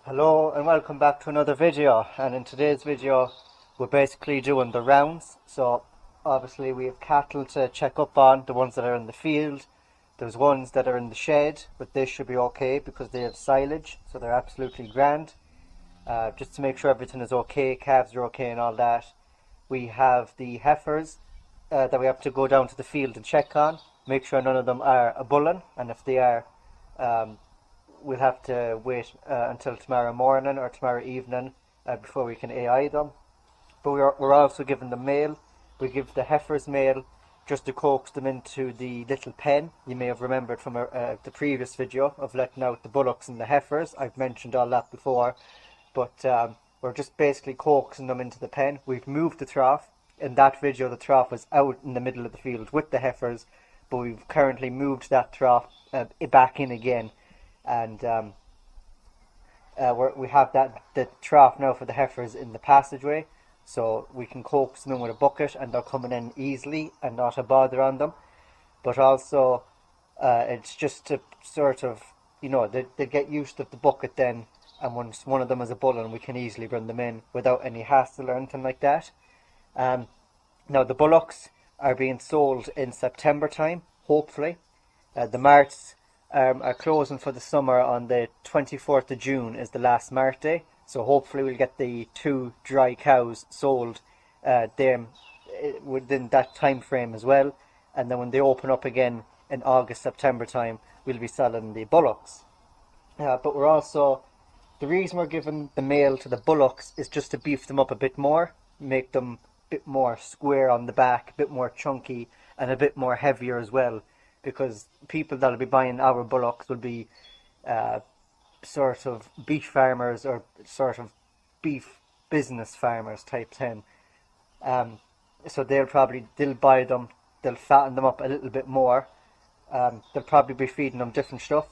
Hello and welcome back to another video, and in today's video we're basically doing the rounds. So obviously we have cattle to check up on, the ones that are in the field. There's ones that are in the shed, but they should be okay because they have silage, so they're absolutely grand. Just to make sure everything is okay, calves are okay and all that. We have the heifers that we have to go down to the field and check on, make sure none of them are a bullen, and if they are, we'll have to wait until tomorrow morning or tomorrow evening before we can AI them. But we're also given the male. We give the heifers male just to coax them into the little pen. You may have remembered from the previous video of letting out the bullocks and the heifers. I've mentioned all that before, but we're just basically coaxing them into the pen. We've moved the trough. In that video the trough was out in the middle of the field with the heifers, but we've currently moved that trough back in again. And we have the trough now for the heifers in the passageway, so we can coax them in with a bucket and they're coming in easily and not a bother on them. But also it's just to sort of, you know, they get used to the bucket then, and once one of them is a bull, and we can easily bring them in without any hassle or anything like that. Now the bullocks are being sold in September time, hopefully. The marts are closing for the summer on the 24th of June is the last mart day, so hopefully we'll get the 2 dry cows sold within that time frame as well, and then when they open up again in August, September time, we'll be selling the bullocks. But we're also, the reason we're giving the male to the bullocks is just to beef them up a bit more, make them a bit more square on the back, a bit more chunky and a bit more heavier as well, because people that'll be buying our bullocks will be sort of beef farmers or sort of beef business farmers type thing. So they'll buy them, they'll fatten them up a little bit more. They'll probably be feeding them different stuff.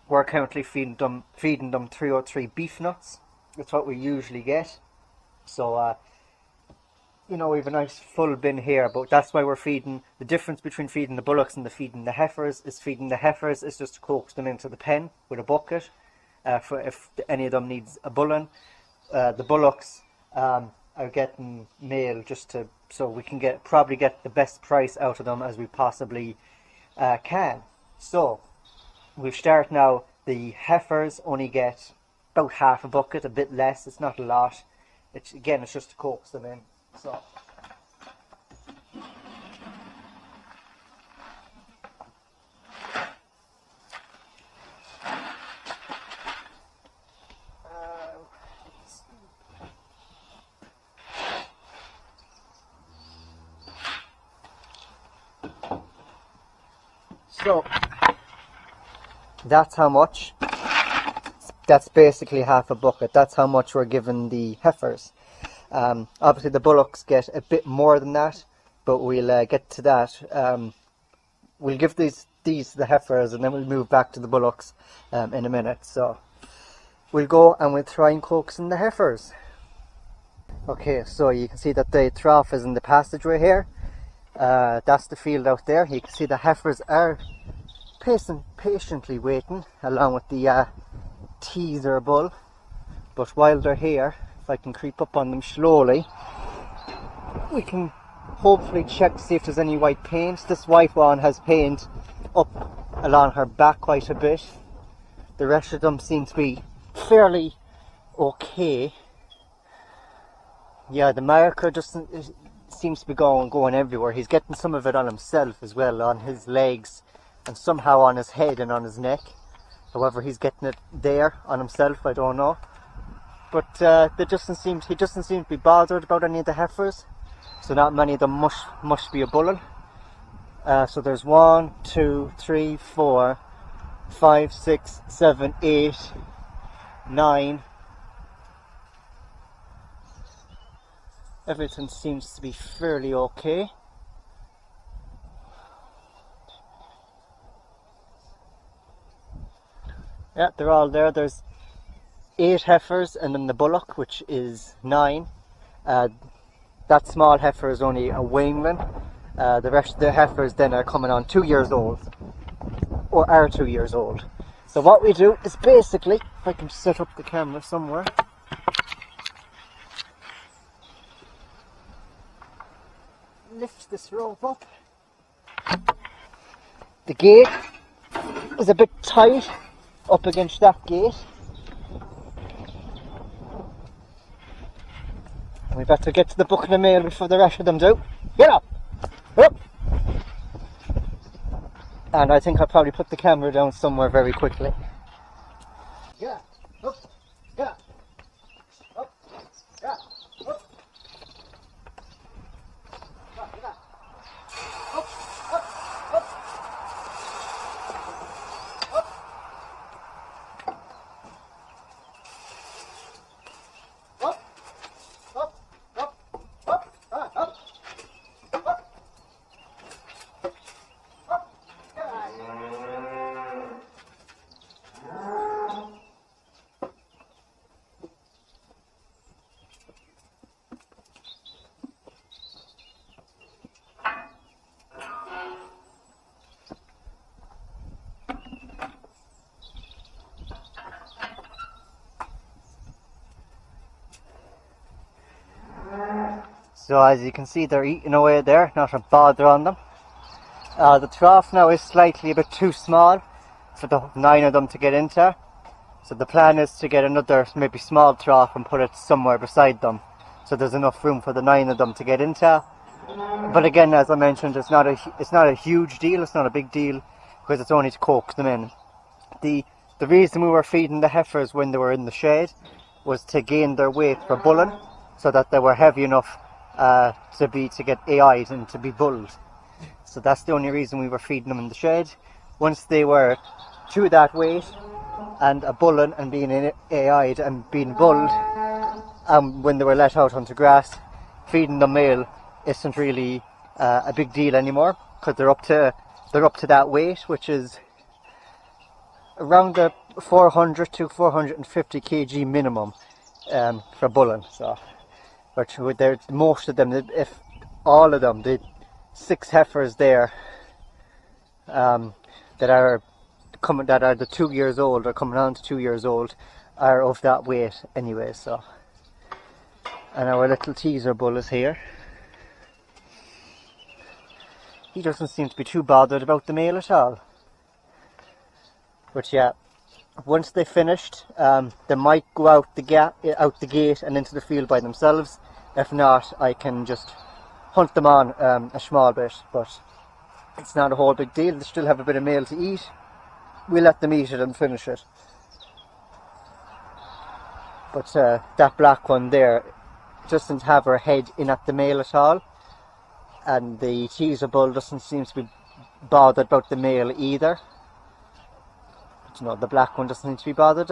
We're currently feeding them 303 beef nuts. That's what we usually get. So you know, we have a nice full bin here, but that's why we're feeding. The difference between feeding the bullocks and feeding the heifers is just to coax them into the pen with a bucket for if any of them needs a bullen. The bullocks are getting male just so we can probably get the best price out of them as we possibly can. So we've started now. The heifers only get about half a bucket, a bit less. It's not a lot. It's just to coax them in. So that's how much. That's basically half a bucket. That's how much we're giving the heifers. Obviously the bullocks get a bit more than that, but we'll get to that. We'll give these to the heifers and then we'll move back to the bullocks in a minute. So we'll go and we'll try and coax in the heifers. Okay, so you can see that the trough is in the passageway here. That's the field out there. You can see the heifers are patiently waiting along with the teaser bull. But while they're here, if I can creep up on them slowly, we can hopefully check to see if there's any white paint. This white one has paint up along her back quite a bit. The rest of them seem to be fairly okay. Yeah, the marker just seems to be going everywhere. He's getting some of it on himself as well, on his legs and somehow on his head and on his neck. However he's getting it there on himself, I don't know. But he doesn't seem to be bothered about any of the heifers, so not many of them must be a bullen. So there's 1, 2, 3, 4, 5, 6, 7, 8, 9. Everything seems to be fairly okay. Yeah, they're all there. There's 8 heifers and then the bullock, which is 9. That small heifer is only a weanling. The rest of the heifers then are coming on 2 years old, or are 2 years old. So what we do is basically if I can set up the camera somewhere. Lift this rope up. The gate is a bit tight up against that gate. We better get to the book of the mail before the rest of them do. Get up! Up! And I think I'll probably put the camera down somewhere very quickly. Yeah. Up. Yeah. Up. Yeah. Up. Up. Up. Up. Up. So as you can see, they're eating away there, not a bother on them. The trough now is slightly a bit too small for the 9 of them to get into. So the plan is to get another maybe small trough and put it somewhere beside them, so there's enough room for the 9 of them to get into. But again, as I mentioned, it's not a huge deal, it's not a big deal, because it's only to coax them in. The reason we were feeding the heifers when they were in the shed was to gain their weight for bulling, so that they were heavy enough to get AI'd and to be bulled. So that's the only reason we were feeding them in the shed. Once they were to that weight and a bulling and being AI'd and being bulled, when they were let out onto grass, feeding the male isn't really a big deal anymore, because they're up to that weight, which is around the 400 to 450 kg minimum for bulling. So, but most of them, if all of them, the 6 heifers there that are the 2 years old or coming on to 2 years old, are of that weight anyway. So, and our little teaser bull is here. He doesn't seem to be too bothered about the male at all. But yeah, once they finished, they might go out the gate and into the field by themselves. If not, I can just hunt them on a small bit, but it's not a whole big deal. They still have a bit of meal to eat. We let them eat it and finish it. But that black one there doesn't have her head in at the male at all, and the teaser bull doesn't seem to be bothered about the male either. But, you know, the black one doesn't seem to be bothered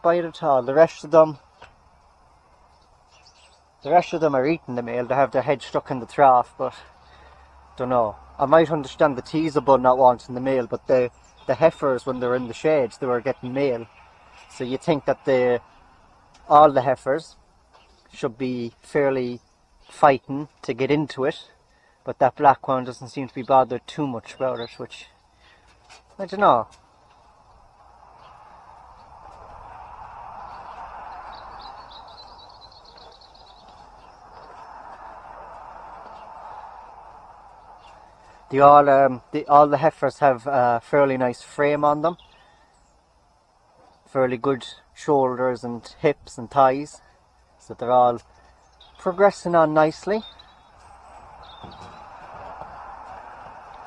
by it at all. The rest of them are eating the male. They have their head stuck in the trough, but don't know. I might understand the teaser bull not wanting the male, but the heifers, when they were in the sheds, they were getting male. So you think that all the heifers should be fairly fighting to get into it, but that black one doesn't seem to be bothered too much about it, which I don't know. All the heifers have a fairly nice frame on them, fairly good shoulders and hips and thighs, so they're all progressing on nicely.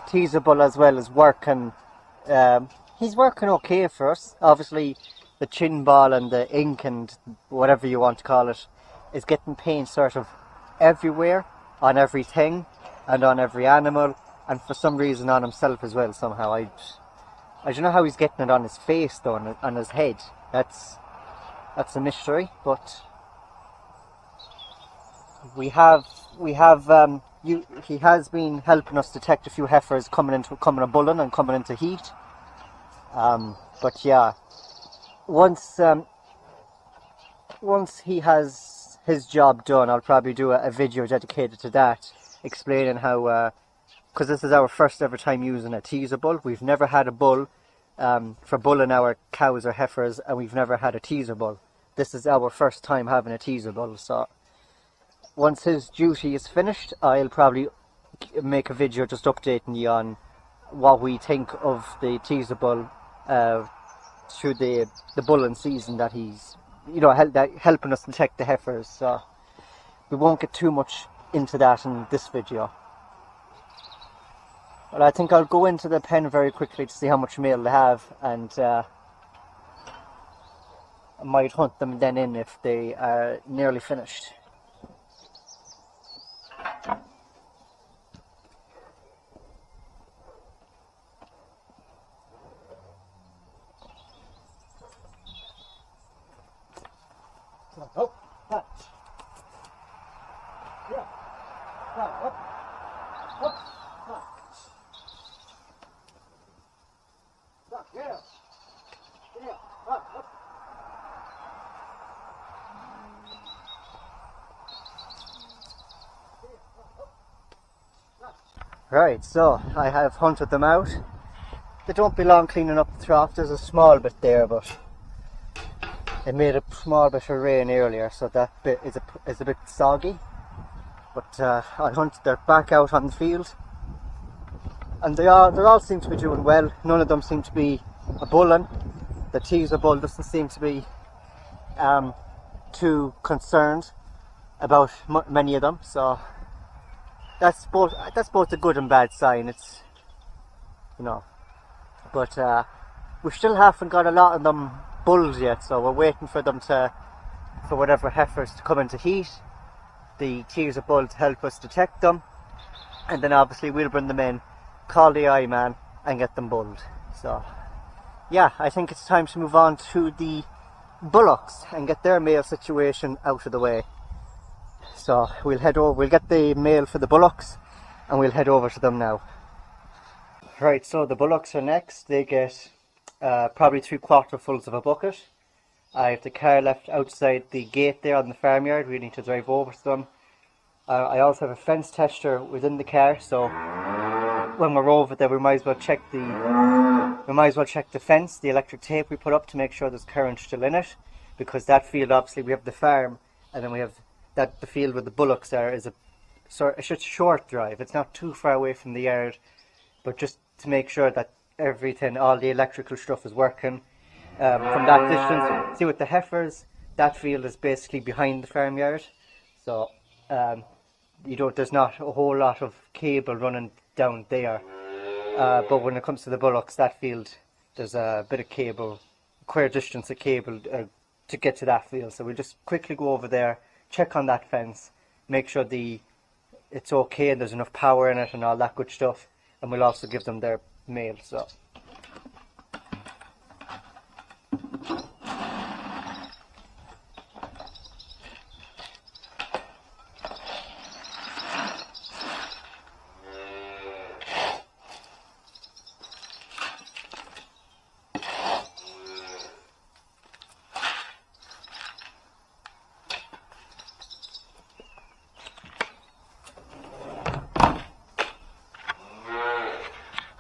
Teaser bull as well is working. He's working okay for us. Obviously, the chin ball and the ink and whatever you want to call it is getting paint sort of everywhere, on everything and on every animal. And for some reason on himself as well somehow. I don't know how he's getting it on his face though, on his head. That's a mystery. But he has been helping us detect a few heifers coming a bulling and coming into heat. But yeah, once he has his job done, I'll probably do a video dedicated to that, explaining how. Because this is our first ever time using a teaser bull. We've never had a bull for bulling our cows or heifers, and we've never had a teaser bull. This is our first time having a teaser bull, so once his duty is finished, I'll probably make a video just updating you on what we think of the teaser bull through the bulling season that he's, you know, helping us detect the heifers. So we won't get too much into that in this video. But I think I'll go into the pen very quickly to see how much male they have, and I might hunt them then in if they are nearly finished. Up, back. Yeah. Up, up, back. Back, yeah. Yeah, up. Right, so I have hunted them out. They don't be long cleaning up the trough. There's a small bit there, but it made a small bit of rain earlier, so that bit is a bit soggy. But I hunted, they're back out on the field, and they all seem to be doing well. None of them seem to be a bulling. The teaser bull doesn't seem to be too concerned about many of them. So that's both a good and bad sign. It's, you know, but we still haven't got a lot of them bulls yet, so we're waiting for them for whatever heifers to come into heat, the teaser bull to help us detect them, and then obviously we'll bring them in, call the eye man and get them bulled. So yeah, I think it's time to move on to the bullocks and get their male situation out of the way. So we'll head over, we'll get the male for the bullocks and we'll head over to them now. Right, so the bullocks are next. They get probably 3/4 fulls of a bucket. I have the car left outside the gate there on the farmyard. We need to drive over to them. I also have a fence tester within the car, so when we're over there we might as well check the fence, the electric tape we put up, to make sure there's current still in it, because that field, obviously we have the farm and then we have the field where the bullocks are is it's a short drive. It's not too far away from the yard, but just to make sure that everything, all the electrical stuff is working from that distance. See, with the heifers, that field is basically behind the farmyard, so there's not a whole lot of cable running down there, but when it comes to the bullocks, that field, there's a bit of cable, quite a distance of cable to get to that field. So we'll just quickly go over there, check on that fence, make sure it's okay and there's enough power in it and all that good stuff, and we'll also give them their male. So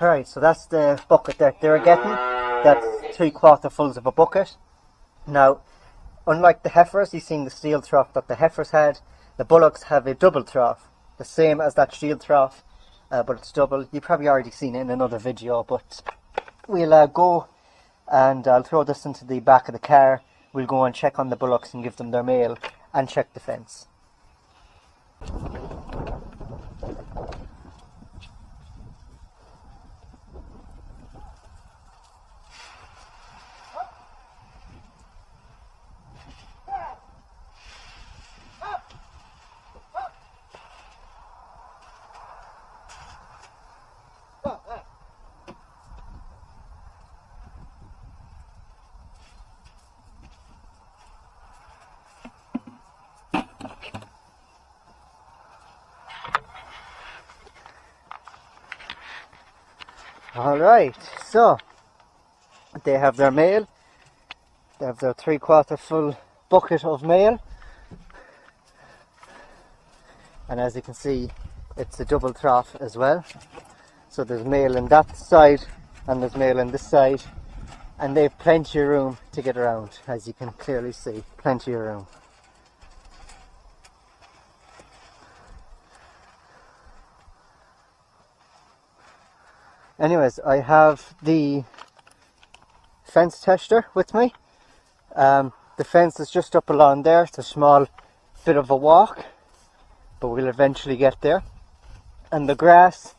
alright, so that's the bucket that they're getting. That's 3/4 fulls of a bucket. Now, unlike the heifers, you've seen the steel trough that the heifers had, the bullocks have a double trough, the same as that steel trough, but it's double. You've probably already seen it in another video, but we'll go and I'll throw this into the back of the car. We'll go and check on the bullocks and give them their male and check the fence. Alright, so they have their male, they have their 3/4 full bucket of male, and as you can see, it's a double trough as well. So there's male in that side and there's male in this side, and they've plenty of room to get around, as you can clearly see, plenty of room. Anyways, I have the fence tester with me. The fence is just up along there. It's a small bit of a walk, but we'll eventually get there. And the grass,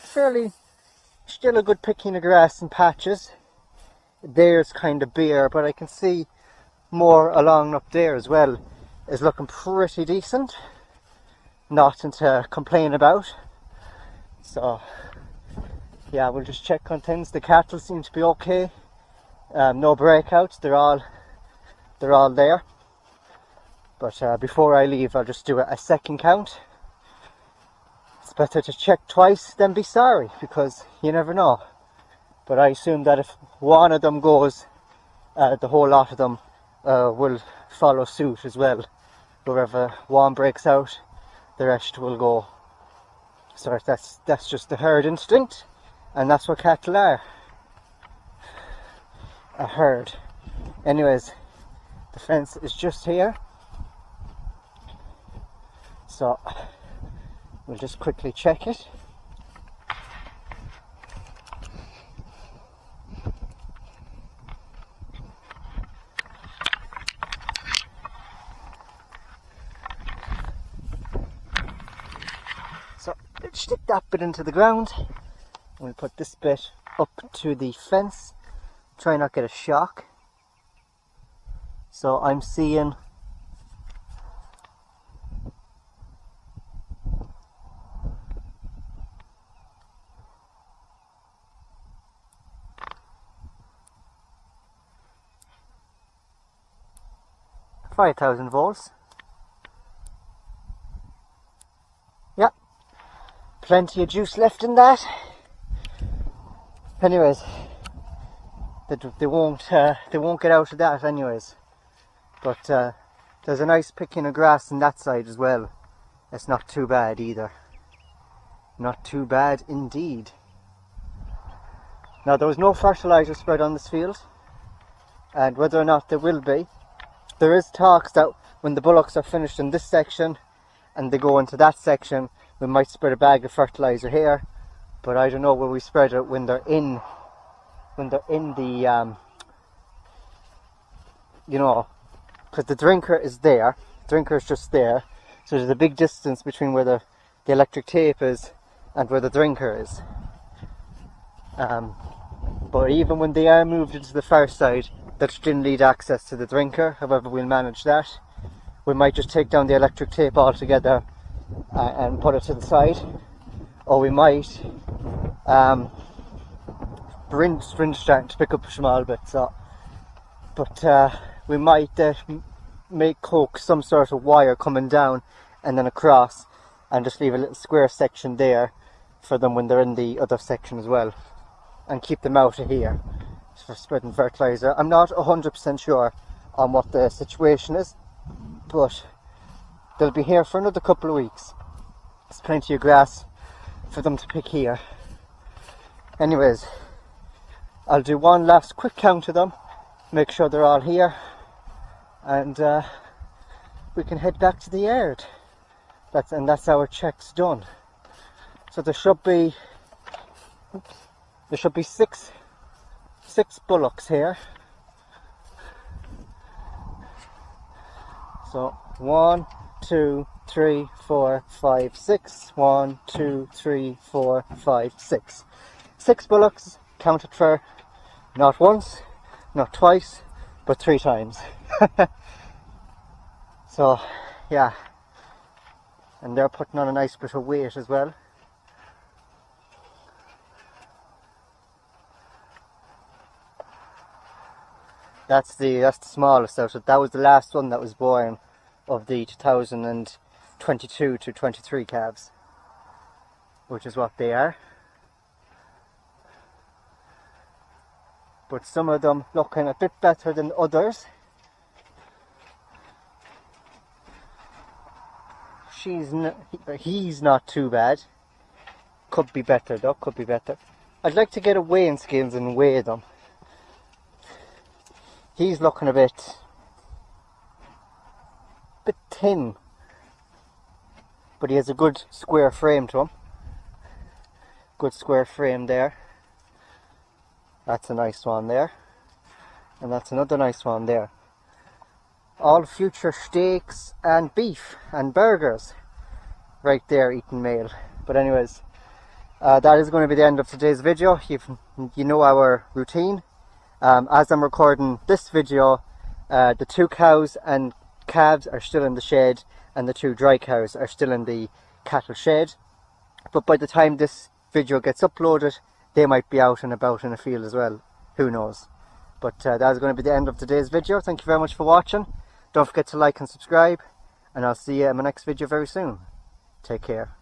still a good picking of grass in patches. There's kind of bare, but I can see more along up there as well is looking pretty decent. Nothing to complain about. So yeah, we'll just check on things. The cattle seem to be okay. No breakouts. They're all there. But before I leave, I'll just do a second count. It's better to check twice than be sorry, because you never know. But I assume that if one of them goes, the whole lot of them will follow suit as well. Wherever one breaks out, the rest will go. So that's just the herd instinct, and that's what cattle are. A herd. Anyways, the fence is just here. So we'll just quickly check it. So let's stick that bit into the ground. We'll put this bit up to the fence. Try not get a shock. So I'm seeing 5,000 volts. Yep, plenty of juice left in that. Anyways, they won't get out of that anyways. But there's a nice picking of grass on that side as well. It's not too bad either. Not too bad indeed. Now, there was no fertilizer spread on this field, and whether or not there will be, there is talks that when the bullocks are finished in this section and they go into that section, we might spread a bag of fertilizer here. But I don't know where we spread it when they're in the you know, because the drinker is there. The drinker is just there, so there's a big distance between where the electric tape is and where the drinker is. But even when they are moved into the far side, that still need access to the drinker. However, we'll manage that. We might just take down the electric tape altogether and put it to the side, or we might Bryn's starting to pick up a small bit, so but we might make coax some sort of wire coming down and then across, and just leave a little square section there for them when they're in the other section as well, and keep them out of here for spreading fertilizer. I'm not 100% sure on what the situation is, but they'll be here for another couple of weeks. There's plenty of grass for them to pick here. Anyways, I'll do one last quick count of them, make sure they're all here, and we can head back to the yard. That's our checks done. So there should be six bullocks here. So 1, 2, 3, 4, 5, 6. 1, 2, 3, 4, 5, 6. 6 bullocks counted for not once, not twice, but 3 times. So yeah, and they're putting on a nice bit of weight as well. That's the smallest out of that. Was the last one that was born of the 2022 to 23 calves, which is what they are. But some of them looking a bit better than others. He's not too bad. Could be better though, could be better. I'd like to get a weighing scales and weigh them, He's looking a bit thin, but he has a good square frame to him. Good square frame there. That's a nice one there, and that's another nice one there. All future steaks and beef and burgers right there, eating male. But anyways, that is going to be the end of today's video. You know our routine. As I'm recording this video, the 2 cows and calves are still in the shed, and the 2 dry cows are still in the cattle shed. But by the time this video gets uploaded, they might be out and about in a field as well. Who knows? But that is going to be the end of today's video. Thank you very much for watching. Don't forget to like and subscribe, and I'll see you in my next video very soon. Take care.